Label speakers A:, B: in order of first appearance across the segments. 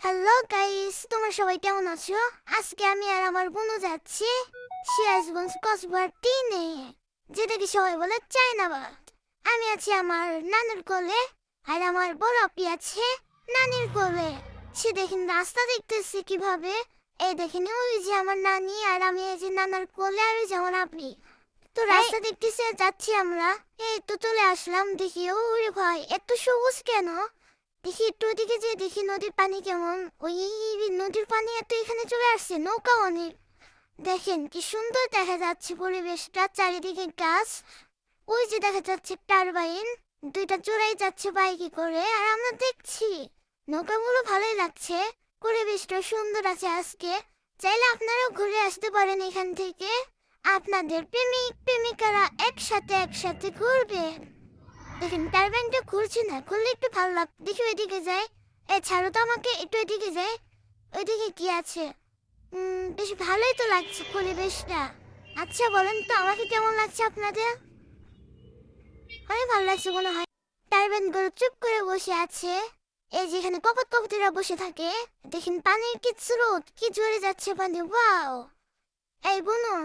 A: Hello guys, তোমরা সবাই কেমন আছো? আজকে আমি আর আমার বোনও যাচ্ছি সিরাজগঞ্জ কসবার টিনে, যেটাকে সবাই বলে চায়নাবাদ। আমি আছি আমার নানুর কোলে, আর আমার বড় আপি আছে নানির কোলে। সে দেখেন রাস্তা দেখতেছি কিভাবে। এই দেখেন ওই যে আমার নানি, আর আমি এই যে নানার কোলে, আর ওই যে আমার আপি। তো রাস্তা দেখতেছে যাচ্ছি আমরা। এই তো চলে আসলাম, দেখি ওরে ভাই এত সবুজ কেন। দেখি একটু ওদিকে যে দেখি নদীর পানি কেমন। ওই নদীর পানি এত এখানে চলে আসছে, নৌকা অনেক। দেখেন কি সুন্দর দেখা যাচ্ছে পরিবেশটা, চারিদিকে গাছ। ওই যে দেখা যাচ্ছে টারবাইন, দুইটা চড়াই যাচ্ছে বাইকে করে, আর আমরা দেখছি নৌকাগুলো ভালোই লাগছে। পরিবেশটা সুন্দর আছে আজকে। চাইলে আপনারাও ঘুরে আসতে পারেন এখান থেকে। আপনাদের প্রেমিক প্রেমিকারা একসাথে একসাথে ঘুরবে। দেখেন টারবাইনটা ঘুরছে না, ঘুরলে একটু ভালো লাগ। দেখি ওইদিকে যাই। এ ছাড়ো তো আমাকে, একটু ওইদিকে যাই। ওইদিকে কি আছে? বেশ ভালোই তো লাগছে পরিবেশটা। আচ্ছা বলেন তো আমাকে কেমন লাগছে আপনাদের? অনেক ভালো লাগছে মনে হয়। টারবাইন গুলো চুপ করে বসে আছে। এই যেখানে কপত কপতিরা বসে থাকে। দেখেন পানির কি স্রোত, কি জোরে যাচ্ছে পানি, ওয়াও। এই বুনু,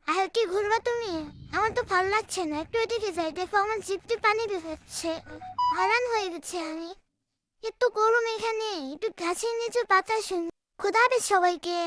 A: আর কি ঘুরবা তুমি? আমার তো ভালো লাগছে না, একটু ওইদিকে যাই। দেখো আমার জিপটি পানি বেরোচ্ছে, হারান হয়ে গেছে আমি। এত গরম এখানে, একটু গাছের নিচে বাতাস। খোদা হাফেজ সবাইকে।